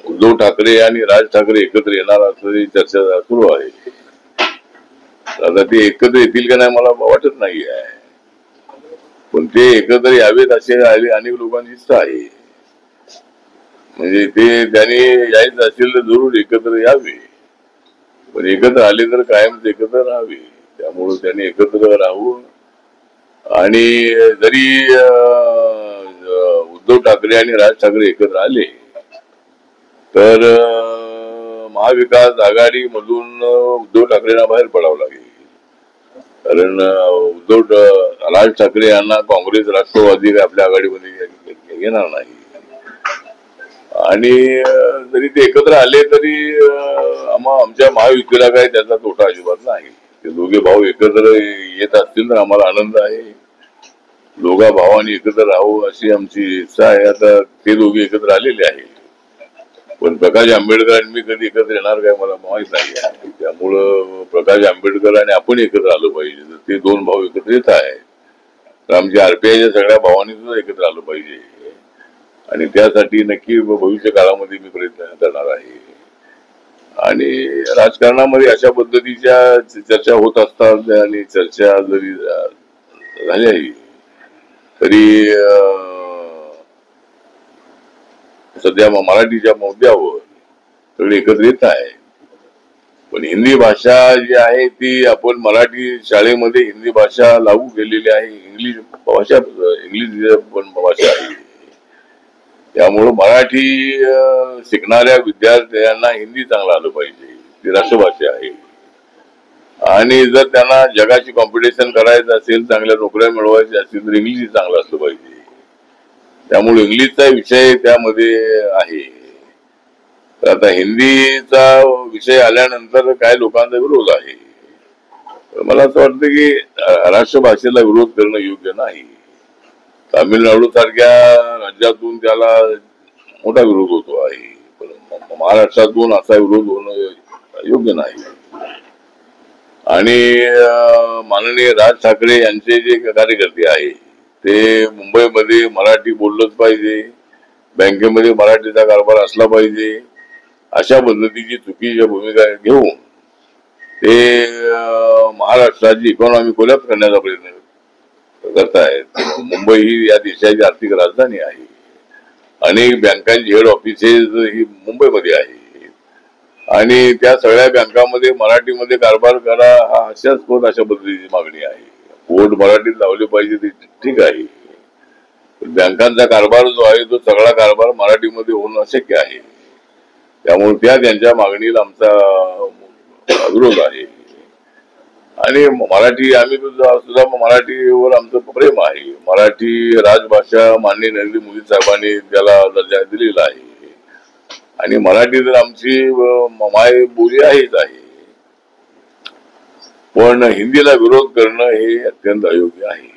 उद्धव ठाकरे आणि राज ठाकरे एकत्र येणार असल्याची चर्चा सुरू आहे. आता ते एकत्र येतील का नाही मला वाटत नाही आहे, पण ते एकत्र यावेत असे अनेक लोकांची इच्छा आहे. म्हणजे ते त्यांनी यायचं असेल तर जरूर एकत्र यावे, पण एकत्र आले तर कायम एकत्र राहावे. त्यामुळे त्यांनी एकत्र राहून आणि जरी उद्धव ठाकरे आणि राज ठाकरे एकत्र आले तर महाविकास आघाडी मधून उद्धव ठाकरेंना बाहेर पडावं लागेल. कारण राज ठाकरे यांना काँग्रेस राष्ट्रवादी आपल्या आघाडीमध्ये घेणार नाही. आणि जरी ते एकत्र आले तरी आमच्या महायुतीला काय त्याचा तोटा अजिबात नाही. ते दोघे भाऊ एकत्र येत असतील तर आम्हाला आनंद आहे. दोघा भावांनी एकत्र राहू अशी आमची इच्छा आहे. आता ते दोघे एकत्र आलेले आहे, पण प्रकाश आंबेडकर आणि मी कधी एकत्र येणार काय मला माहित नाही आहे. त्यामुळं प्रकाश आंबेडकर आणि आपण एकत्र आलो पाहिजे. ते दोन भाऊ एकत्र येत आहे तर आमच्या आरपीआयच्या सगळ्या भावांनी सुद्धा एकत्र आलं पाहिजे. आणि त्यासाठी नक्की भविष्य काळामध्ये मी प्रयत्न करणार आहे. आणि राजकारणामध्ये अशा पद्धतीच्या चर्चा होत असतात आणि चर्चा जरी झाल्या तरी सध्या मराठीच्या मुद्द्यावर सगळे एकत्र येत आहे. पण हिंदी भाषा जी आहे ती आपण मराठी शाळेमध्ये हिंदी भाषा लागू केलेली आहे. इंग्लिश पण भाषा आहे. त्यामुळे मराठी शिकणाऱ्या विद्यार्थ्यांना हिंदी चांगलं आलं पाहिजे. ती राष्ट्रभाषा आहे. आणि जर त्यांना जगाची कॉम्पिटिशन करायचं असेल, चांगल्या नोकऱ्या मिळवायच्या असतील तर इंग्लिश चांगलं असलं पाहिजे. त्यामुळे इंग्लिशचा विषय त्यामध्ये आहे. तर आता हिंदीचा विषय आल्यानंतर काही लोकांचा विरोध आहे. मला असं वाटतं की राष्ट्रभाषेला विरोध करणं योग्य नाही. तामिळनाडू सारख्या राज्यातून त्याला मोठा विरोध होतो आहे, पण महाराष्ट्रातून असा विरोध होणं योग्य नाही. आणि माननीय राज ठाकरे यांचे जे कार्यकर्ते आहे ते मुंबईमध्ये मराठी बोललंच पाहिजे, बँकेमध्ये मराठीचा कारभार असला पाहिजे अशा पद्धतीची चुकीच्या भूमिका घेऊन ते महाराष्ट्राची इकॉनॉमी कोलॅप्स करण्याचा प्रयत्न करतायत. मुंबई ही या देशाची आर्थिक राजधानी आहे. अनेक बँकांची हेड ऑफिसेस ही मुंबईमध्ये आहे आणि त्या सगळ्या बँकांमध्ये मराठीमध्ये कारभार करा अशा पद्धतीची मागणी आहे. बोर्ड मराठीत लावले पाहिजे ते ठीक आहे, बँकांचा कारभार जो आहे तो सगळा कारभार मराठीमध्ये होणं अशक्य आहे. त्यामुळे त्यांच्या मागणीला आमचा विरोध आहे. आणि मराठी आम्ही सुद्धा मराठीवर आमचं प्रेम आहे. मराठी राजभाषा माननीय नरेंद्र मोदी साहेबांनी त्याला दर्जा दिलेला आहे आणि मराठी तर आमची माय बोली आहेच आहे. पण हिंदीला विरोध करणं हे अत्यंत अयोग्य आहे.